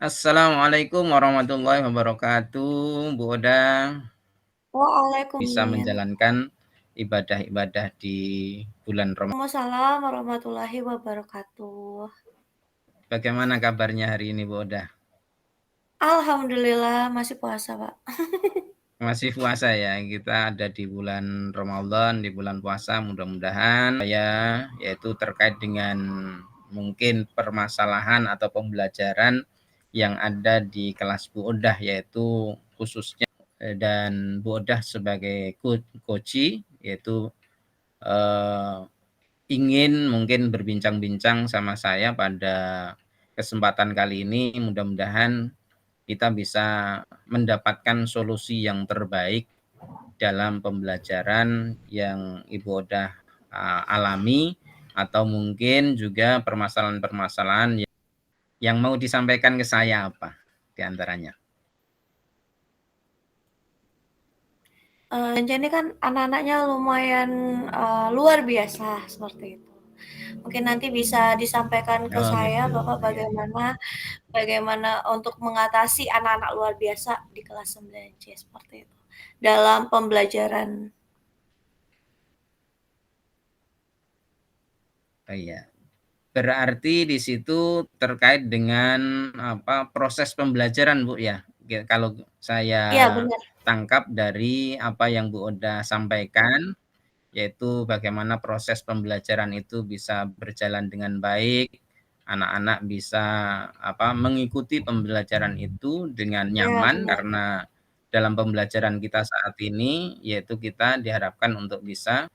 Assalamualaikum warahmatullahi wabarakatuh, Bu Oda. Bisa Waalaikumsalam menjalankan ibadah-ibadah di bulan Ramadan. warahmatullahi wabarakatuh. Bagaimana kabarnya hari ini, Bu Oda? Alhamdulillah masih puasa, Pak. Masih puasa ya, kita ada di bulan Ramadan, di bulan puasa, mudah-mudahan ya, yaitu terkait dengan mungkin permasalahan atau pembelajaran yang ada di kelas Bu Odah, yaitu khususnya dan Bu Odah sebagai coach, yaitu eh, ingin mungkin berbincang-bincang sama saya pada kesempatan kali ini. Mudah-mudahan kita bisa mendapatkan solusi yang terbaik dalam pembelajaran yang Ibu Odah alami, atau mungkin juga permasalahan-permasalahan yang mau disampaikan ke saya apa di antaranya. Jadi kan anak-anaknya lumayan luar biasa seperti itu. Mungkin nanti bisa disampaikan ke Oh saya, gitu, Bapak, ya. bagaimana bagaimana untuk mengatasi anak-anak luar biasa di kelas 9C seperti itu dalam pembelajaran. Oh iya. Berarti di situ terkait dengan apa proses pembelajaran, Bu ya. Kalau saya Iya, benar. tangkap dari apa yang Bu Oda sampaikan, yaitu bagaimana proses pembelajaran itu bisa berjalan dengan baik, anak-anak bisa apa mengikuti pembelajaran itu dengan Iya, nyaman, benar. karena dalam pembelajaran kita saat ini yaitu kita diharapkan untuk bisa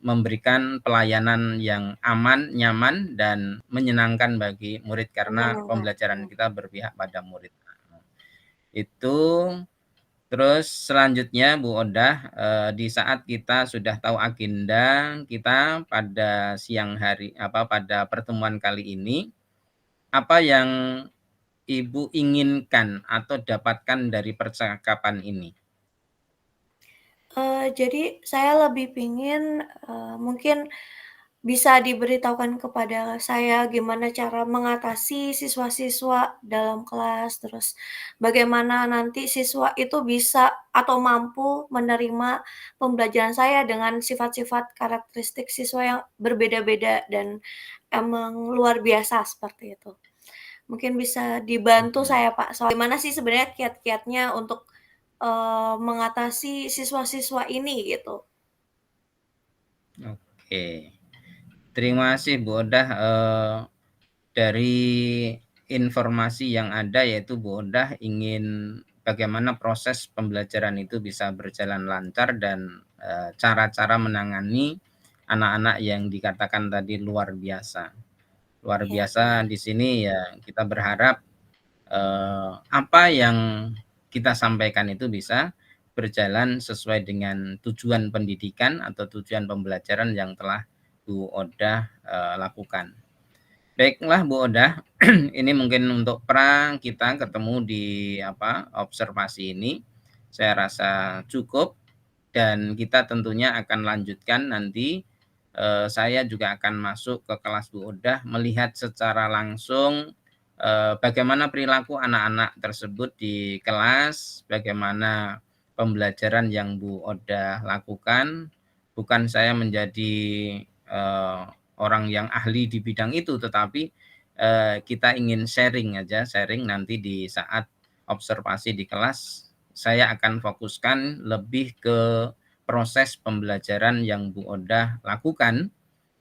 memberikan pelayanan yang aman, nyaman, dan menyenangkan bagi murid, karena Menyenangkan. pembelajaran kita berpihak pada murid. Itu. Terus selanjutnya Bu Odah, di saat kita sudah tahu agenda kita pada siang hari, pada pertemuan kali ini, apa yang Ibu inginkan atau dapatkan dari percakapan ini? Jadi saya lebih pingin, mungkin bisa diberitahukan kepada saya gimana cara mengatasi siswa-siswa dalam kelas, terus bagaimana nanti siswa itu bisa atau mampu menerima pembelajaran saya dengan sifat-sifat karakteristik siswa yang berbeda-beda dan emang luar biasa seperti itu. Mungkin bisa dibantu Mhm. saya, Pak, soal gimana sih sebenarnya kiat-kiatnya untuk mengatasi siswa-siswa ini gitu. Oke, terima kasih Bu Odah, dari informasi yang ada, yaitu Bu Odah ingin bagaimana proses pembelajaran itu bisa berjalan lancar dan cara-cara menangani anak-anak yang dikatakan tadi luar biasa. Luar Iya, biasa benar. di sini ya, kita berharap apa yang kita sampaikan itu bisa berjalan sesuai dengan tujuan pendidikan atau tujuan pembelajaran yang telah Bu Odah lakukan. Baiklah Bu Odah, ini mungkin untuk kita ketemu di observasi ini, saya rasa cukup, dan kita tentunya akan lanjutkan nanti. Saya juga akan masuk ke kelas Bu Odah, melihat secara langsung bagaimana perilaku anak-anak tersebut di kelas, bagaimana pembelajaran yang Bu Odah lakukan. Bukan saya menjadi eh, orang yang ahli di bidang itu, tetapi kita ingin sharing nanti di saat observasi di kelas. Saya akan fokuskan lebih ke proses pembelajaran yang Bu Odah lakukan,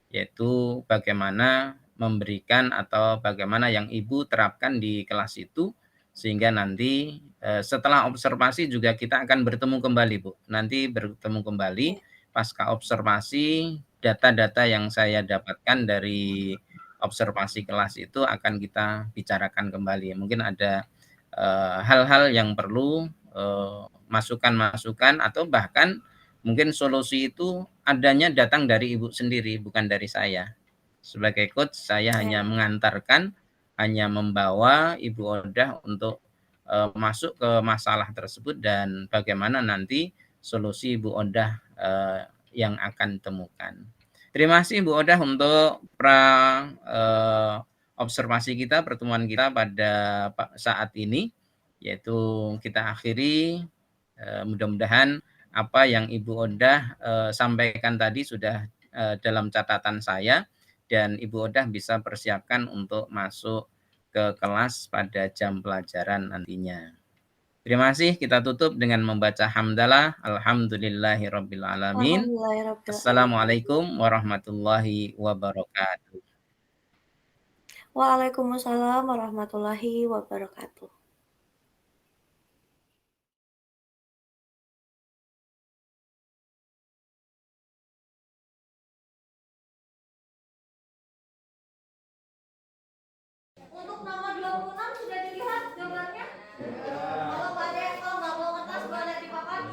yaitu bagaimana memberikan atau bagaimana yang Ibu terapkan di kelas itu, sehingga nanti setelah observasi juga kita akan bertemu kembali, Bu. Nanti bertemu kembali Iya. pasca observasi, data-data yang saya dapatkan dari observasi kelas itu akan kita bicarakan kembali. Mungkin ada hal-hal yang perlu masukan-masukan, atau bahkan mungkin solusi itu adanya datang dari Ibu sendiri, bukan dari saya. Sebagai coach, saya hanya Iya. mengantarkan, hanya membawa Ibu Odah untuk masuk ke masalah tersebut dan bagaimana nanti solusi Ibu Odah yang akan temukan. Terima kasih Bu Odah untuk observasi kita, pertemuan kita pada saat ini, yaitu kita akhiri. Mudah-mudahan apa yang Ibu Odah sampaikan tadi sudah dalam catatan saya, dan Ibu Odah bisa persiapkan untuk masuk ke kelas pada jam pelajaran nantinya. Terima kasih, kita tutup dengan membaca hamdalah, alhamdulillahirabbil alamin. Assalamualaikum warahmatullahi wabarakatuh. Waalaikumsalam warahmatullahi wabarakatuh. Untuk nomor 26 sudah dilihat gambarnya? Kalau nggak mau ngetas boleh di papan.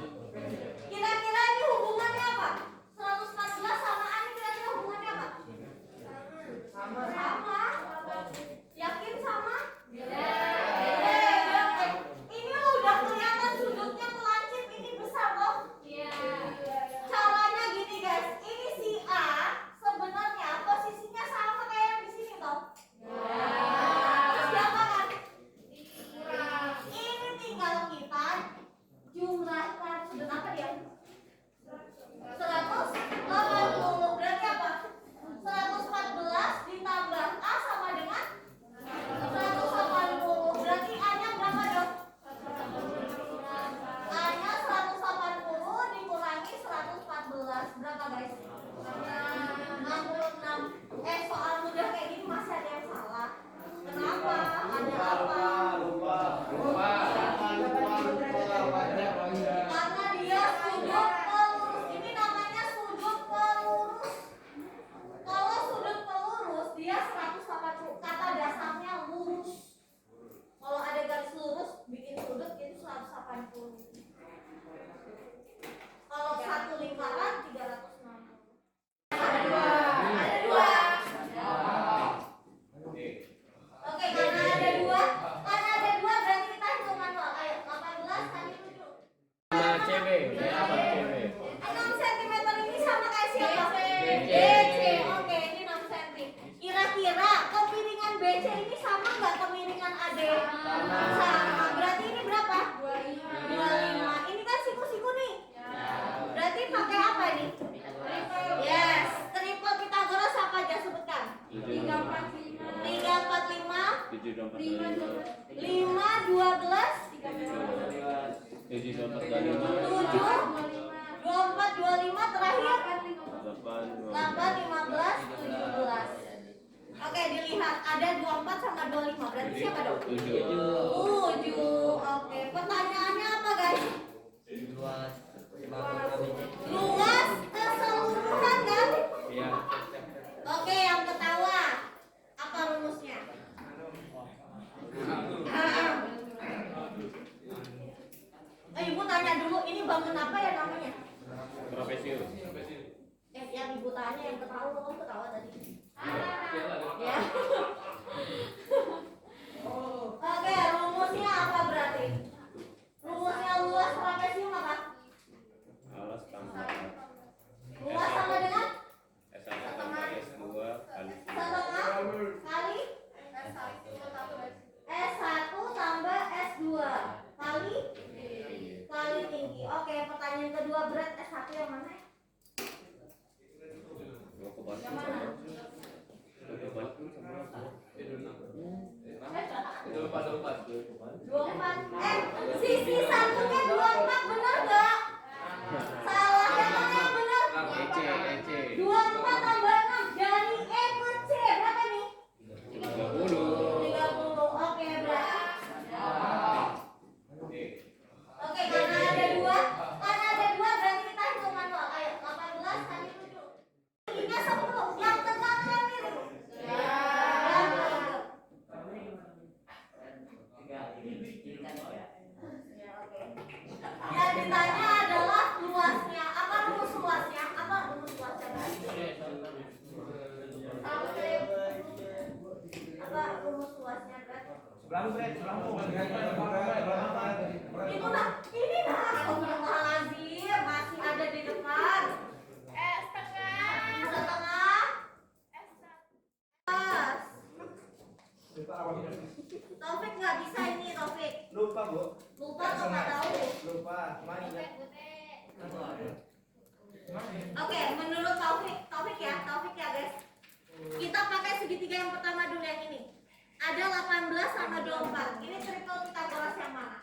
Kira-kira ini hubungannya apa? 114 sama A ini kira-kira hubungannya apa? Sama. Yakin sama? Ini udah kelihatan sudutnya melancip, ini besar loh. Caranya gini guys, ini si A sebenarnya posisinya sama kayak yang di sini toh. Terus siapa kan? Ini tinggal kita jumlahkan sudut apa dia? 180, berarti apa? 114 ditambah A sama dengan 180, berarti A-nya berapa dong? A-nya 180 dikurangi 114, berapa guys? 66. Soal mudah kayak gini masih ada yang salah. Kenapa? Ada apa? Karena dia sudut pelurus. Ini namanya sudut pelurus. Kalau sudut pelurus dia 180, kata dasarnya lurus. Kalau ada garis lurus bikin sudut itu 180. Kalau satu lingkaran 360. Ada dua. Oke, karena ada dua berarti kita hitung manual. Ayo, 18 kali 7. CB, apa CB? 6 cm ini sama kayak siapa? BC. Oke, ini 6 cm. Kira-kira kemiringan BC ini sama nggak kemiringan AD? Sama. Berarti ini berapa? 25. Ini kan siku-siku nih. Berarti pakai apa ini? Yes. Triple Pythagoras apa aja sebutkan? 345, 5, 12, 7, 24, 25, terakhir 8, 15, 17. Oke, dilihat ada 24 sama 25. Berarti siapa dong? 7. Oke, pertanyaannya apa guys? Luas keseluruhan kan? Iya. Oke, yang ketawa apa rumusnya? Ibu tanya dulu, ini bangun apa ya namanya? Trapesius. Yang ibu tanya yang ketawa, kamu ketawa tadi. Ya. Oke, rumusnya apa berarti? Rumusnya luas trapesium apa? Alas tambah Luas sama dengan S1 tambah S2 kali setengah kali S1 tambah S2 kali tinggi. Oke, pertanyaan kedua, berat S1 yang mana? Yang mana? Sisi satunya 24, benar nggak? Salah, yang mana yang benar? EC 24 tambah 6 dari E ke C berapa nih? 30. Oke, berarti. Oke, karena ada dua berarti kita hitung manual. Ayo, 18 kali 7. Ininya 10, yang tengah yang miring. Yang tengah. Yang ditanya adalah luasnya. Apa rumus luasnya? Apa rumus luasnya, Brad? Itu nah, ini nah, astagfirullahaladzim, masih ada di depan. Setengah. Taufik nggak bisa ini, Taufik. Lupa, Bu. Lupa atau nggak tahu? Lupa. Main ya. Oke, menurut Taufik ya guys. Kita pakai segitiga yang pertama dulu yang ini. Ada 18 sama 24. Ini triple Pitagoras yang mana?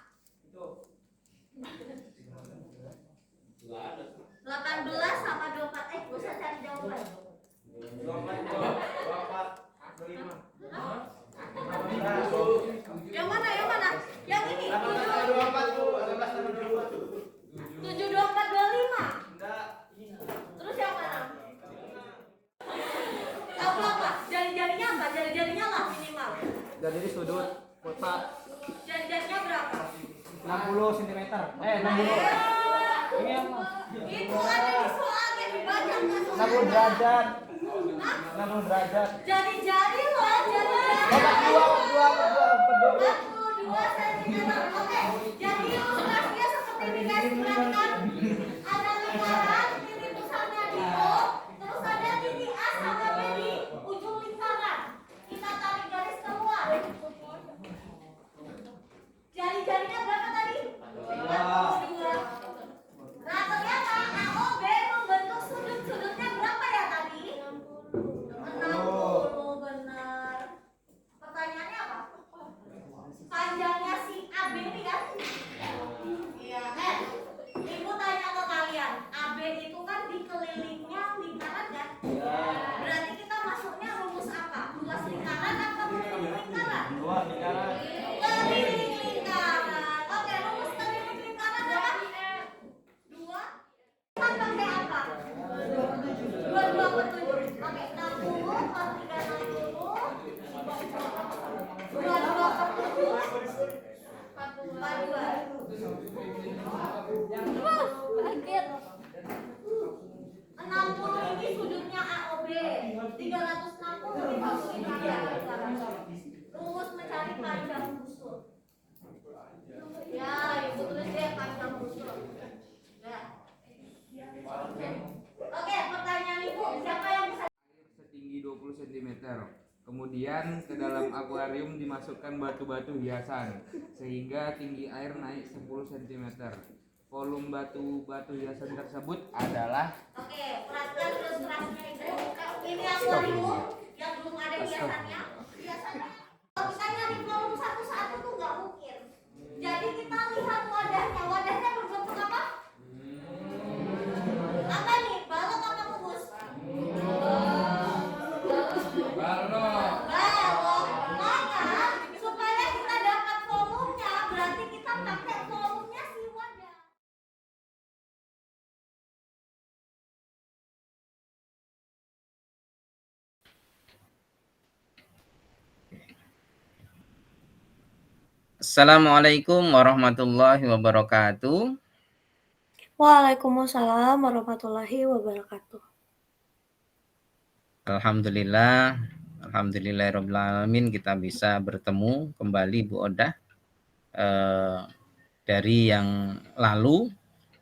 18 sama 24. Gak usah cari jawaban. 24, 25. Yang mana? Yang ini. 24, Bu. 18 sama 24. 7, 24, 25. Enggak. Terus yang mana? Tahu apa? Jari-jarinya apa? Jari-jarinya lah minimal. Dari sudut kotak Jari-jarinya berapa? 60 cm. 60. Ini apa? Itu ada di soalnya dibaca nggak 60 derajat. 60 derajat. Jari-jari loh, jari-jari. 42 cm. Oke, jadi ilustrasinya seperti ini guys. Perhatikan. Ada lingkaran, titik pusatnya di O, terus ada titik A sama B di ujung lingkaran. Kita tarik garis keluar. Jari-jarinya berapa tadi? 42. Nah, ternyata AOB membentuk sudut-sudutnya berapa ya tadi? 60, benar. Pertanyaannya apa? Panjangnya si AB ini kan? Iya. Ibu tanya ke kalian, AB itu kan dikelilingnya lingkaran kan? Berarti kita masuknya rumus apa? Luas lingkaran atau keliling lingkaran? Dua lingkaran. Keliling lingkaran. Oke, rumus keliling lingkaran apa? 2. Kita pakai apa? 22/7. Oke, 60 kalau 360. 22/7. 42. 60 ini sudutnya AOB. 360 dimasukin lingkaran. Rumus mencari panjang busur. Ya, ibu tulis deh panjang busur. Ya. Oke, pertanyaan ibu, siapa yang bisa? Setinggi 20 cm. Kemudian ke dalam akuarium dimasukkan batu-batu hiasan sehingga tinggi air naik 10 cm. Volume batu-batu hiasan tersebut adalah. Oke, perhatikan ilustrasinya ibu. Ini akuarium yang belum ada hiasannya. Hiasannya kalau kita nyari volume satu-satu tuh nggak mungkin. Jadi kita lihat wadahnya. Wadahnya berbentuk apa? Apa nih? Balok apa kubus? Balok. Balok. Maka supaya kita dapat volumenya, berarti kita pakai volumenya si wadah. Assalamualaikum warahmatullahi wabarakatuh. Waalaikumsalam warahmatullahi wabarakatuh. Alhamdulillahirabbil alamin kita bisa bertemu kembali Bu Odah. Dari yang lalu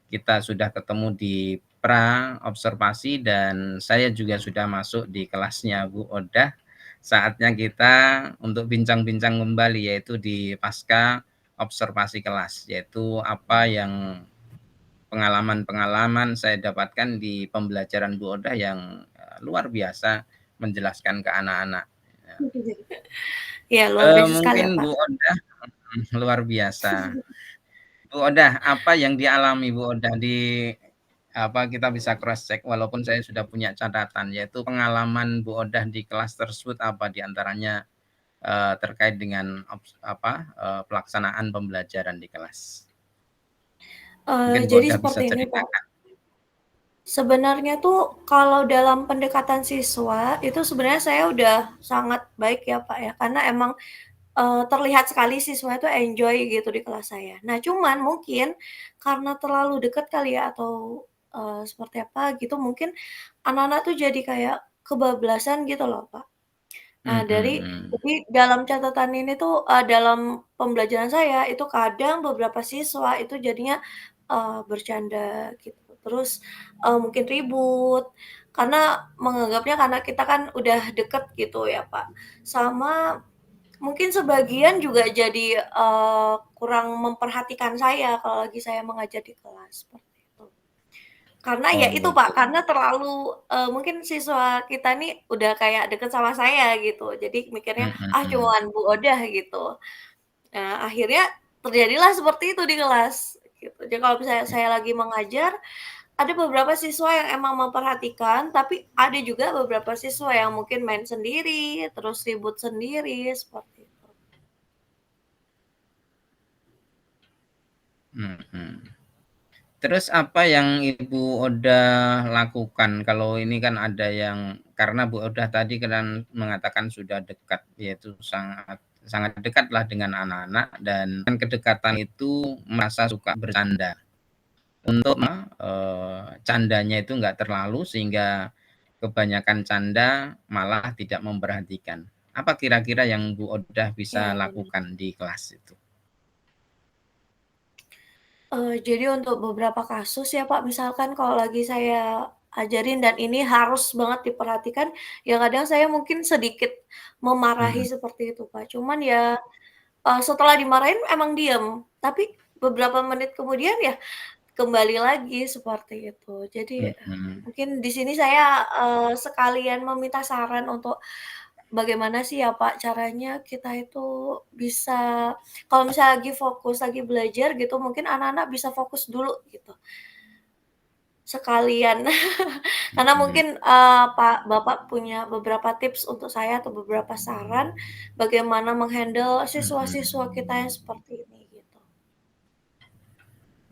kita sudah ketemu di pra observasi dan saya juga sudah masuk di kelasnya Bu Odah. Saatnya kita untuk bincang-bincang kembali yaitu di pasca observasi kelas, yaitu apa yang pengalaman-pengalaman saya dapatkan di pembelajaran Bu Odah yang luar biasa menjelaskan ke anak-anak. Ya, luar biasa sekali ya, Mungkin Pak. Bu Odah luar biasa. Bu Odah, apa yang dialami Bu Odah di kita bisa cross check walaupun saya sudah punya catatan, yaitu pengalaman Bu Odah di kelas tersebut apa diantaranya terkait dengan pelaksanaan pembelajaran di kelas. Mungkin Bu Jadi Odah seperti bisa ini, Pak. ceritakan. Sebenarnya tuh kalau dalam pendekatan siswa itu sebenarnya saya udah sangat baik ya, Pak, ya. Karena emang terlihat sekali siswa itu enjoy gitu di kelas saya. Nah, cuman mungkin karena terlalu dekat kali ya atau seperti apa gitu, mungkin anak-anak tuh jadi kayak kebablasan gitu loh, Pak. Nah, jadi dalam catatan ini tuh, dalam pembelajaran saya itu kadang beberapa siswa itu jadinya bercanda gitu, terus mungkin ribut, karena menganggapnya karena kita kan udah deket gitu ya, Pak. Sama mungkin sebagian juga jadi, kurang memperhatikan saya kalau lagi saya mengajar di kelas, seperti itu. Karena ya Oh, itu, Pak, begitu. karena terlalu mungkin siswa kita nih udah kayak deket sama saya gitu, jadi mikirnya, Mhm, "Ah, mhm. cuman Bu Odah," gitu. Nah, akhirnya terjadilah seperti itu di kelas, gitu. Jadi kalau misalnya saya lagi mengajar, ada beberapa siswa yang emang memperhatikan, tapi ada juga beberapa siswa yang mungkin main sendiri, terus ribut sendiri, seperti itu. Mhm. Terus apa yang Ibu Oda lakukan? Kalau ini kan ada yang karena Bu Oda tadi kan mengatakan sudah dekat, yaitu sangat sangat dekatlah dengan anak-anak dan kedekatan itu merasa suka bercanda. Untuk candanya itu enggak terlalu sehingga kebanyakan canda malah tidak memperhatikan. Apa kira-kira yang Bu Odah bisa Iya, benar. lakukan di kelas itu? Jadi untuk beberapa kasus ya, Pak, misalkan kalau lagi saya ajarin dan ini harus banget diperhatikan, ya kadang saya mungkin sedikit Mhm. memarahi seperti itu, Pak. Cuman ya, setelah dimarahin emang diem, tapi beberapa menit kemudian ya kembali lagi seperti itu. Jadi, Mhm. mungkin di sini saya, sekalian meminta saran untuk bagaimana sih ya, Pak, caranya kita itu bisa kalau misalnya lagi fokus, lagi belajar gitu, mungkin anak-anak bisa fokus dulu gitu. Sekalian. Karena Mhm. mungkin, Bapak punya beberapa tips untuk saya atau beberapa saran bagaimana meng-handle Mhm. siswa-siswa kita yang seperti ini gitu.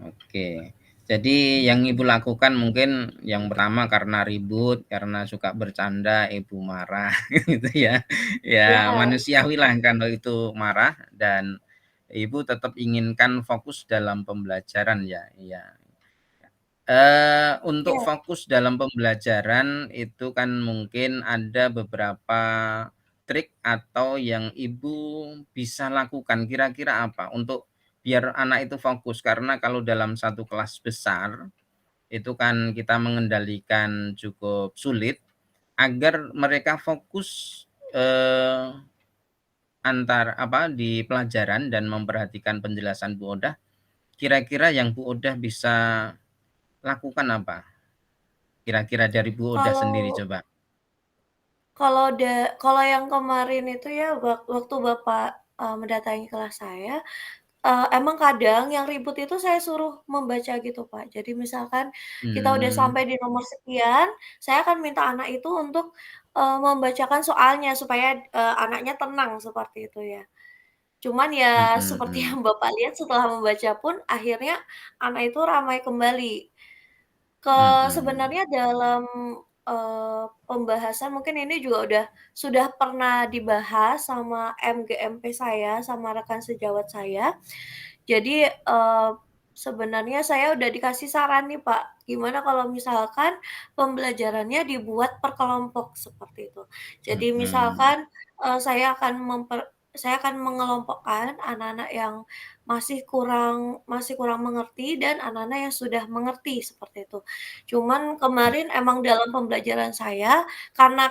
Oke. Jadi yang Ibu lakukan mungkin yang pertama karena ribut, karena suka bercanda, Ibu marah gitu ya. Ya Iya, manusiawilah kalau itu marah dan Ibu tetap inginkan fokus dalam pembelajaran ya, iya. Untuk iya. fokus dalam pembelajaran itu kan mungkin ada beberapa trik atau yang Ibu bisa lakukan, kira-kira apa untuk biar anak itu fokus? Karena kalau dalam satu kelas besar, itu kan kita mengendalikan cukup sulit agar mereka fokus, eee, di pelajaran dan memperhatikan penjelasan Bu Odah, kira-kira yang Bu Odah bisa lakukan apa? Kira-kira dari Bu Odah Kalau sendiri coba? kalau yang kemarin itu ya waktu Bapak, mendatangi kelas saya, emang kadang yang ribut itu saya suruh membaca gitu, Pak. Jadi misalkan kita udah Mmm. sampai di nomor sekian, saya akan minta anak itu untuk, membacakan soalnya supaya, anaknya tenang seperti itu ya. Cuman ya Mhm, seperti mhm. yang Bapak lihat setelah membaca pun akhirnya anak itu ramai kembali. Mhm. Sebenarnya dalam, pembahasan mungkin ini juga sudah pernah dibahas sama MGMP saya, sama rekan sejawat saya. Jadi, sebenarnya saya udah dikasih saran nih, Pak, gimana kalau misalkan pembelajarannya dibuat per kelompok, seperti itu. Jadi Mhm. misalkan, saya akan mengelompokkan anak-anak yang masih kurang mengerti dan anak-anak yang sudah mengerti, seperti itu. Cuman kemarin emang dalam pembelajaran saya karena,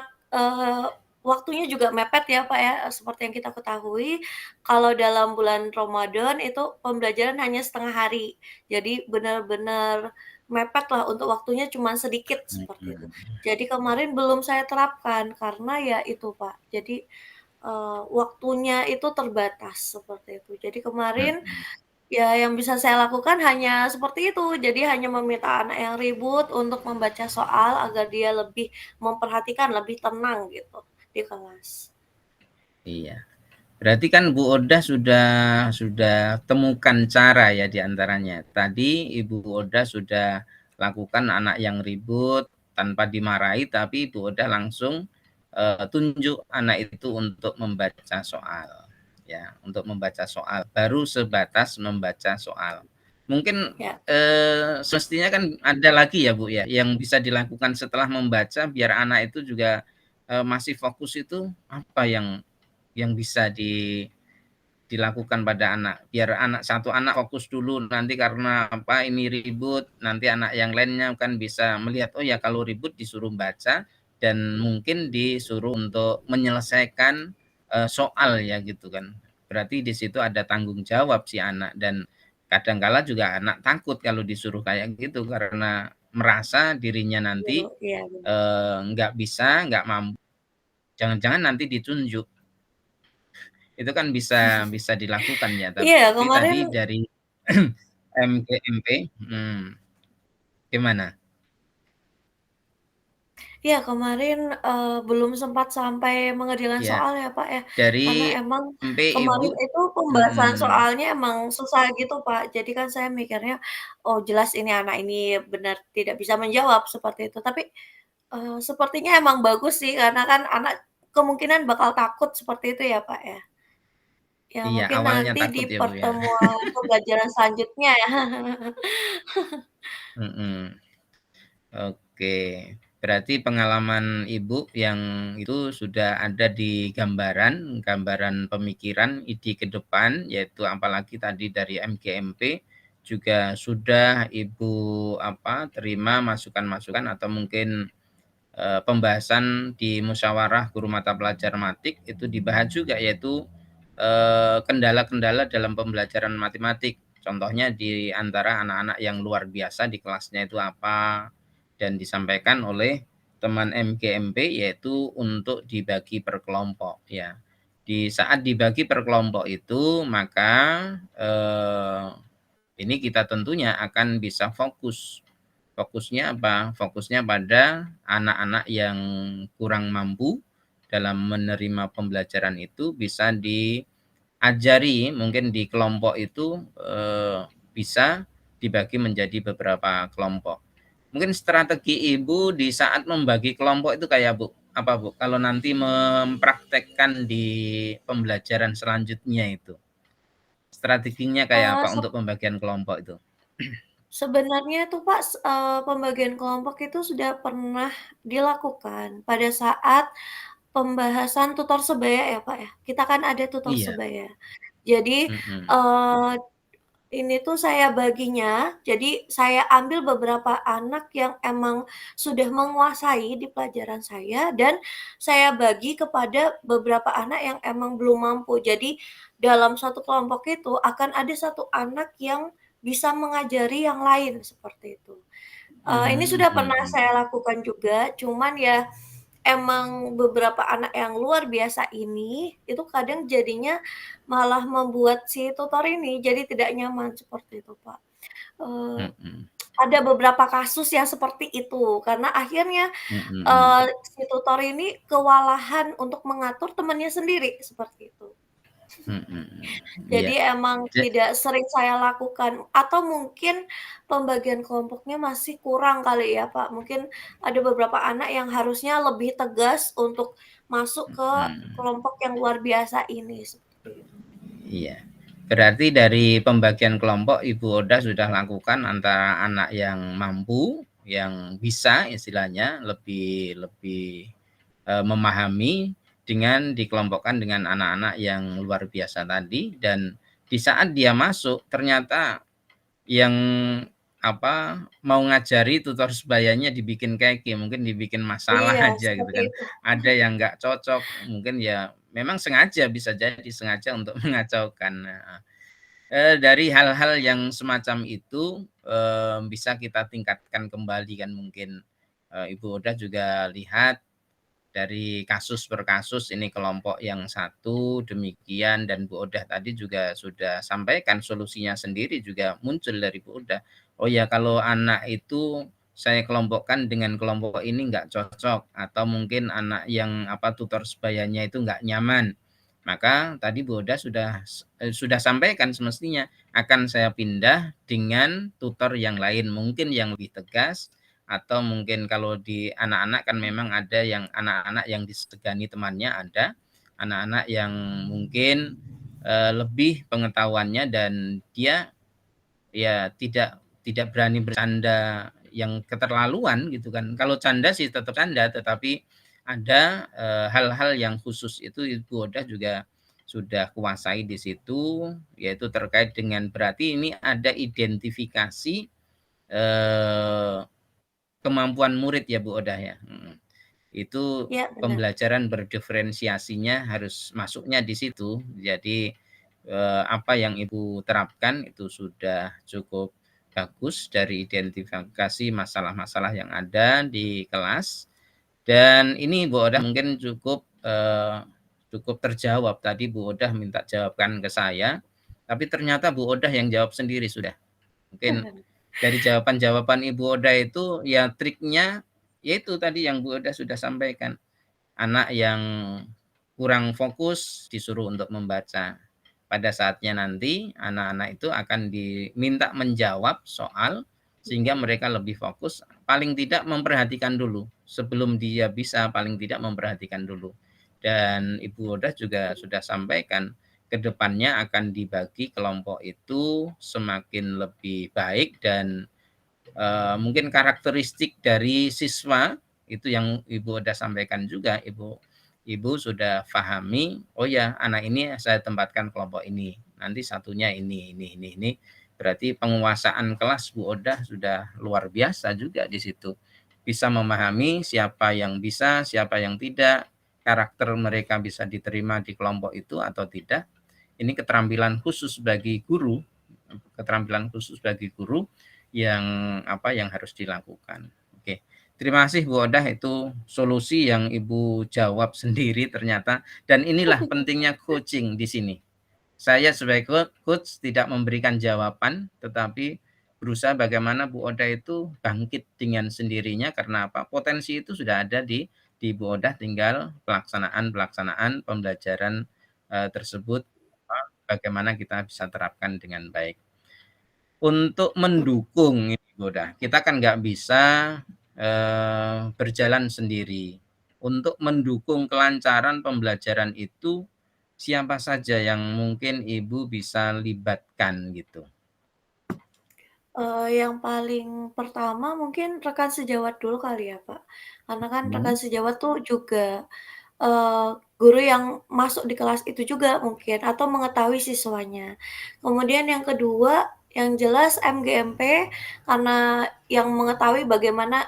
waktunya juga mepet ya, Pak, ya, seperti yang kita ketahui, kalau dalam bulan Ramadan itu pembelajaran hanya setengah hari. Jadi benar-benar mepetlah untuk waktunya cuman sedikit, seperti itu. Mhm. Jadi kemarin belum saya terapkan karena ya itu, Pak, jadi, waktunya itu terbatas, seperti itu. Jadi kemarin Mhm. ya yang bisa saya lakukan hanya seperti itu, jadi hanya meminta anak yang ribut untuk membaca soal agar dia lebih memperhatikan, lebih tenang gitu di kelas. Iya. Berarti kan Bu Odah sudah temukan cara ya di antaranya. Tadi Ibu Odah sudah lakukan anak yang ribut tanpa dimarahi, tapi Bu Odah langsung, tunjuk anak itu untuk membaca soal, ya, untuk membaca soal, baru sebatas membaca soal. Mungkin, Ya. semestinya kan ada lagi ya, Bu, ya, yang bisa dilakukan setelah membaca biar anak itu juga, masih fokus itu apa yang bisa dilakukan pada anak, biar satu anak fokus dulu, nanti karena apa, ini ribut, nanti anak yang lainnya kan bisa melihat, oh ya kalau ribut disuruh baca dan mungkin disuruh untuk menyelesaikan soal ya gitu kan. Berarti di situ ada tanggung jawab si anak, dan kadangkala juga anak takut kalau disuruh kayak gitu karena merasa dirinya nanti Iya bener. nggak bisa, nggak mampu, jangan-jangan nanti ditunjuk. Itu kan bisa bisa dilakukan ya, Iya tapi kemarin tadi dari MGMP gimana? iya kemarin, belum sempat sampai mengerjakan Ya, soal ya, Pak, ya. Karena dari emang MP kemarin Ibu itu pembahasan mhm, soalnya emang susah gitu, Pak. Jadi kan saya mikirnya, oh jelas ini anak ini benar tidak bisa menjawab seperti itu. Tapi, sepertinya emang bagus sih karena kan anak kemungkinan bakal takut seperti itu ya, Pak, ya. Ya iya mungkin awalnya nanti di takut ya Bu ya. pertemuan pembelajaran selanjutnya ya. Mhm. Oke, berarti pengalaman Ibu yang itu sudah ada di gambaran pemikiran ide ke depan, yaitu apalagi tadi dari MGMP juga sudah Ibu terima masukan-masukan atau mungkin pembahasan di musyawarah guru mata pelajar matik itu dibahas juga, yaitu kendala-kendala dalam pembelajaran matematik. Contohnya di antara anak-anak yang luar biasa di kelasnya itu apa, dan disampaikan oleh teman MGMP yaitu untuk dibagi per kelompok ya. Di saat dibagi per kelompok itu maka ini kita tentunya akan bisa fokus. Fokusnya apa? Fokusnya pada anak-anak yang kurang mampu dalam menerima pembelajaran itu bisa diajari mungkin di kelompok itu bisa dibagi menjadi beberapa kelompok. Mungkin strategi Ibu di saat membagi kelompok itu kayak apa Bu? Kalau nanti mempraktekkan di pembelajaran selanjutnya itu. Strateginya kayak Eee, apa sep untuk pembagian kelompok itu? Sebenarnya tuh Pak, pembagian kelompok itu sudah pernah dilakukan pada saat pembahasan tutor sebaya ya, Pak, ya. Kita kan ada tutor Iya, sebaya. Jadi, mhm, eee, ini tuh saya baginya, jadi saya ambil beberapa anak yang emang sudah menguasai di pelajaran saya dan saya bagi kepada beberapa anak yang emang belum mampu. Jadi dalam satu kelompok itu akan ada satu anak yang bisa mengajari yang lain, seperti itu. Ini mmm, sudah pernah mhm, saya lakukan juga, cuman ya emang beberapa anak yang luar biasa ini, itu kadang jadinya malah membuat si tutor ini jadi tidak nyaman, seperti itu, Pak. Eee, mhm, ada beberapa kasus yang seperti itu, karena akhirnya, mhm, si tutor ini kewalahan untuk mengatur temannya sendiri, seperti itu. mhm, iya. Jadi emang tidak sering saya lakukan atau mungkin pembagian kelompoknya masih kurang kali ya, Pak. Mungkin ada beberapa anak yang harusnya lebih tegas untuk masuk ke Mhm, kelompok yang luar biasa ini, seperti itu. iya. Berarti dari pembagian kelompok Ibu Oda sudah lakukan antara anak yang mampu, yang bisa istilahnya lebih lebih, memahami dengan dikelompokkan dengan anak-anak yang luar biasa tadi, dan di saat dia masuk ternyata yang mau ngajari tutor sebayanya dibikin keke, mungkin dibikin masalah Iya, aja gitu seperti kan. itu. Ada yang nggak cocok, mungkin ya memang sengaja, bisa jadi sengaja untuk mengacaukan. Nah, dari hal-hal yang semacam itu, bisa kita tingkatkan kembali kan mungkin, Ibu Oda juga lihat dari kasus per kasus ini kelompok yang satu demikian, dan Bu Odah tadi juga sudah sampaikan solusinya sendiri juga muncul dari Bu Odah. Oh ya kalau anak itu saya kelompokkan dengan kelompok ini nggak cocok, atau mungkin anak yang tutor sebayanya itu nggak nyaman. Maka tadi Bu Odah sudah sampaikan semestinya akan saya pindah dengan tutor yang lain, mungkin yang lebih tegas, atau mungkin kalau di anak-anak kan memang ada yang anak-anak yang disegani temannya ada, anak-anak yang mungkin, lebih pengetahuannya dan dia ya tidak berani bercanda yang keterlaluan gitu kan. Kalau canda sih tetap canda, tetapi ada, hal-hal yang khusus itu Ibu Odah juga sudah kuasai di situ, yaitu terkait dengan berarti ini ada identifikasi, eee kemampuan murid ya Bu Odah ya? Mhm. Itu Ya, benar. pembelajaran berdiferensiasinya harus masuknya di situ. Jadi apa yang Ibu terapkan itu sudah cukup bagus dari identifikasi masalah-masalah yang ada di kelas. Dan ini Bu Odah mungkin cukup terjawab. Tadi Bu Odah minta jawabkan ke saya, tapi ternyata Bu Odah yang jawab sendiri sudah. Mungkin dari jawaban-jawaban Ibu Odah itu ya triknya yaitu tadi yang Bu Odah sudah sampaikan. Anak yang kurang fokus disuruh untuk membaca. Pada saatnya nanti anak-anak itu akan diminta menjawab soal sehingga mereka lebih fokus, paling tidak memperhatikan dulu. Sebelum dia bisa paling tidak memperhatikan dulu. Dan Ibu Odah juga sudah sampaikan ke depannya akan dibagi kelompok itu semakin lebih baik dan mungkin karakteristik dari siswa itu yang Ibu udah sampaikan juga, Ibu sudah pahami, oh ya anak ini saya tempatkan kelompok ini, nanti satunya ini. Berarti penguasaan kelas Bu Odah sudah luar biasa juga di situ. Bisa memahami siapa yang bisa, siapa yang tidak, karakter mereka bisa diterima di kelompok itu atau tidak. Ini keterampilan khusus bagi guru, yang harus dilakukan. Oke. Terima kasih Bu Odah, itu solusi yang Ibu jawab sendiri ternyata, dan inilah pentingnya coaching di sini. Saya sebagai coach tidak memberikan jawaban, tetapi berusaha bagaimana Bu Odah itu bangkit dengan sendirinya karena apa? Potensi itu sudah ada di Bu Odah, tinggal pelaksanaan pembelajaran tersebut bagaimana kita bisa terapkan dengan baik. Untuk mendukung ini Bu Odah, kita kan nggak bisa berjalan sendiri. Untuk mendukung kelancaran pembelajaran itu, siapa saja yang mungkin Ibu bisa libatkan gitu? Yang paling pertama mungkin rekan sejawat dulu kali ya, Pak. Karena kan rekan sejawat tuh juga, guru yang masuk di kelas itu juga mungkin atau mengetahui siswanya. Kemudian yang kedua, yang jelas MGMP karena yang mengetahui bagaimana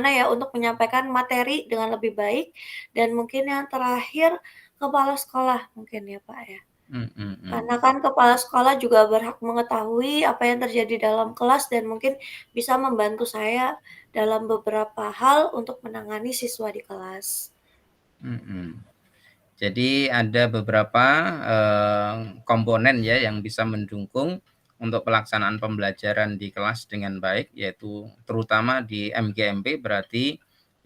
ya untuk menyampaikan materi dengan lebih baik, dan mungkin yang terakhir kepala sekolah mungkin ya, Pak, ya. Karena kan kepala sekolah juga berhak mengetahui apa yang terjadi dalam kelas dan mungkin bisa membantu saya dalam beberapa hal untuk menangani siswa di kelas. Jadi ada beberapa komponen ya yang bisa mendukung untuk pelaksanaan pembelajaran di kelas dengan baik, yaitu terutama di MGMP, berarti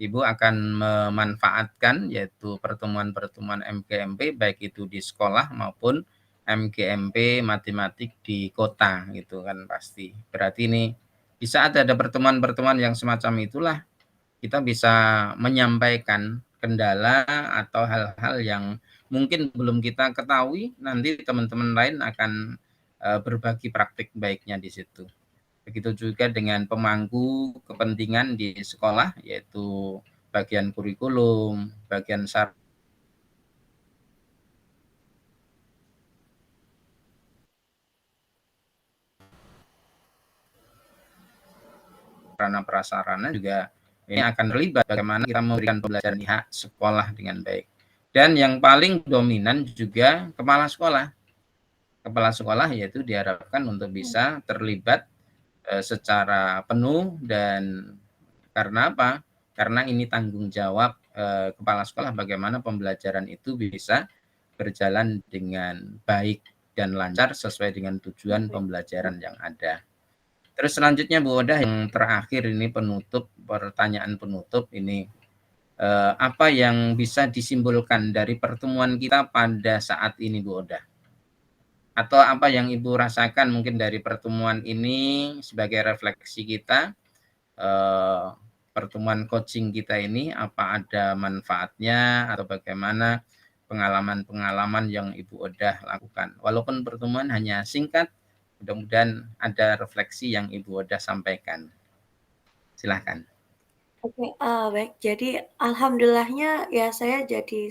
Ibu akan memanfaatkan yaitu pertemuan-pertemuan MGMP baik itu di sekolah maupun MGMP matematik di kota gitu kan pasti. Berarti ini di saat ada pertemuan-pertemuan yang semacam itulah kita bisa menyampaikan kendala atau hal-hal yang mungkin belum kita ketahui, nanti teman-teman lain akan berbagi praktik baiknya di situ. Begitu juga dengan pemangku kepentingan di sekolah, yaitu bagian kurikulum, bagian sarana prasarana juga ini akan terlibat bagaimana kita memberikan pembelajaran di hak sekolah dengan baik. Dan yang paling dominan juga kepala sekolah. Kepala sekolah yaitu diharapkan untuk bisa terlibat secara penuh, dan karena apa? Karena ini tanggung jawab kepala sekolah bagaimana pembelajaran itu bisa berjalan dengan baik dan lancar sesuai dengan tujuan pembelajaran yang ada. Terus selanjutnya Bu Odah, yang terakhir ini pertanyaan penutup ini, apa yang bisa disimpulkan dari pertemuan kita pada saat ini Bu Odah? Atau apa yang Ibu rasakan mungkin dari pertemuan ini sebagai refleksi kita, pertemuan coaching kita ini, apa ada manfaatnya atau bagaimana pengalaman-pengalaman yang Ibu Odah lakukan? Walaupun pertemuan hanya singkat, mudah-mudahan ada refleksi yang Ibu Odah sampaikan. Silahkan. Oke, baik. Jadi alhamdulillahnya ya saya jadi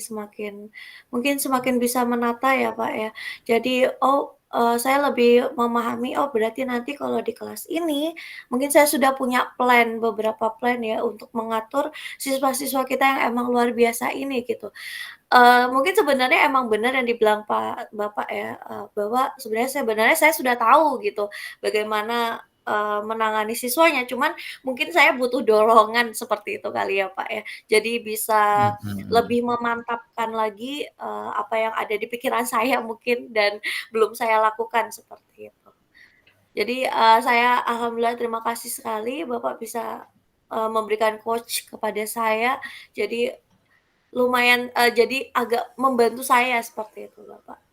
mungkin semakin bisa menata ya, Pak, ya. Jadi, saya lebih memahami, oh berarti nanti kalau di kelas ini, mungkin saya sudah punya beberapa plan ya untuk mengatur siswa-siswa kita yang emang luar biasa ini gitu. Mungkin sebenarnya emang benar yang dibilang Bapak ya, bahwa sebenarnya saya sudah tahu gitu bagaimana, menangani siswanya, cuman mungkin saya butuh dorongan seperti itu kali ya, Pak, ya. Jadi bisa Mhm. lebih memantapkan lagi, apa yang ada di pikiran saya mungkin dan belum saya lakukan seperti itu. Jadi, saya alhamdulillah terima kasih sekali Bapak bisa, memberikan coach kepada saya. Jadi lumayan, jadi agak membantu saya seperti itu, Bapak.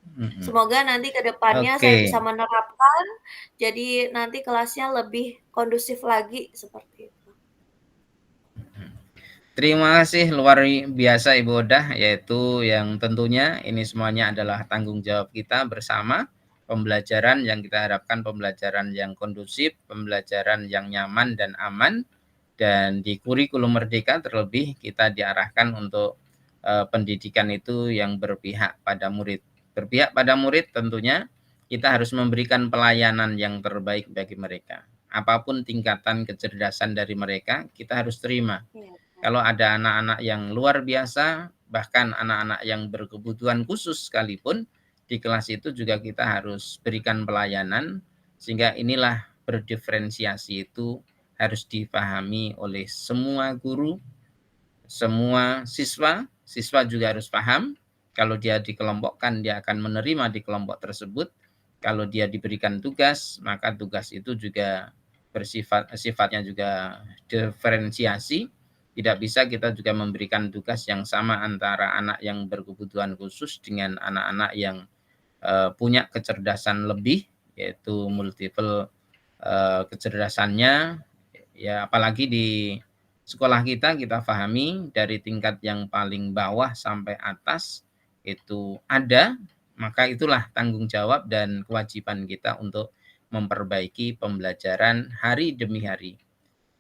Mhm. Semoga nanti ke depannya saya Oke. bisa menerapkan, jadi nanti kelasnya lebih kondusif lagi, seperti itu. Terima kasih luar biasa Ibu Odah, yaitu yang tentunya ini semuanya adalah tanggung jawab kita bersama, pembelajaran yang kita harapkan pembelajaran yang kondusif, pembelajaran yang nyaman dan aman, dan di kurikulum Merdeka terlebih kita diarahkan untuk pendidikan itu yang berpihak pada murid. Berpihak pada murid tentunya kita harus memberikan pelayanan yang terbaik bagi mereka. Apapun tingkatan kecerdasan dari mereka, kita harus terima. Iya, Kalau ada anak-anak yang luar biasa, bahkan anak-anak yang berkebutuhan khusus sekalipun, di kelas itu juga kita harus berikan pelayanan, sehingga inilah berdiferensiasi itu harus dipahami oleh semua guru, semua siswa. Siswa juga harus paham, kalau dia dikelompokkan, dia akan menerima di kelompok tersebut. Kalau dia diberikan tugas, maka tugas itu juga sifatnya juga diferensiasi. Tidak bisa kita juga memberikan tugas yang sama antara anak yang berkebutuhan khusus dengan anak-anak yang punya kecerdasan lebih, yaitu multiple kecerdasannya. Ya, apalagi di sekolah kita pahami dari tingkat yang paling bawah sampai atas itu ada, maka itulah tanggung jawab dan kewajiban kita untuk memperbaiki pembelajaran hari demi hari.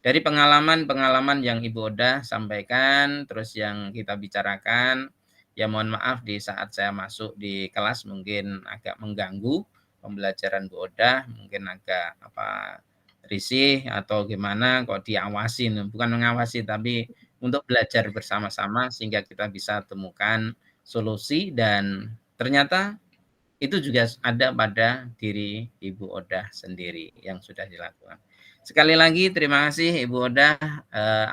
Dari pengalaman-pengalaman yang Ibu Odah sampaikan, terus yang kita bicarakan, ya mohon maaf di saat saya masuk di kelas mungkin agak mengganggu pembelajaran Bu Odah, mungkin agak risih atau gimana kok diawasin, bukan mengawasi tapi untuk belajar bersama-sama sehingga kita bisa temukan solusi dan ternyata itu juga ada pada diri Ibu Odah sendiri yang sudah dilakukan. Sekali lagi terima kasih Ibu Odah,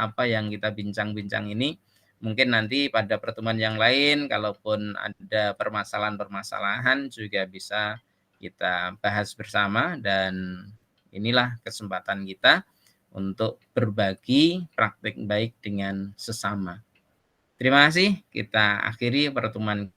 apa yang kita bincang-bincang ini. Mungkin nanti pada pertemuan yang lain kalaupun ada permasalahan-permasalahan juga bisa kita bahas bersama dan inilah kesempatan kita untuk berbagi praktik baik dengan sesama. Terima kasih, kita akhiri pertemuan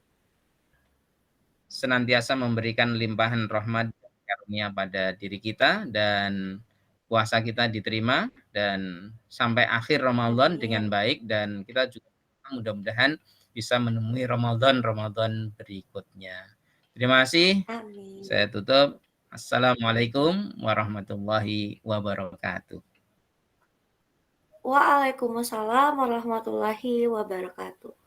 senantiasa memberikan limpahan rahmat dan karunia pada diri kita dan puasa kita diterima dan sampai akhir Ramadan dengan Amin. baik dan kita juga mudah-mudahan bisa menemui Ramadan berikutnya. Terima kasih. Amin. Saya tutup. Assalamualaikum warahmatullahi wabarakatuh. Waalaikumsalam warahmatullahi wabarakatuh.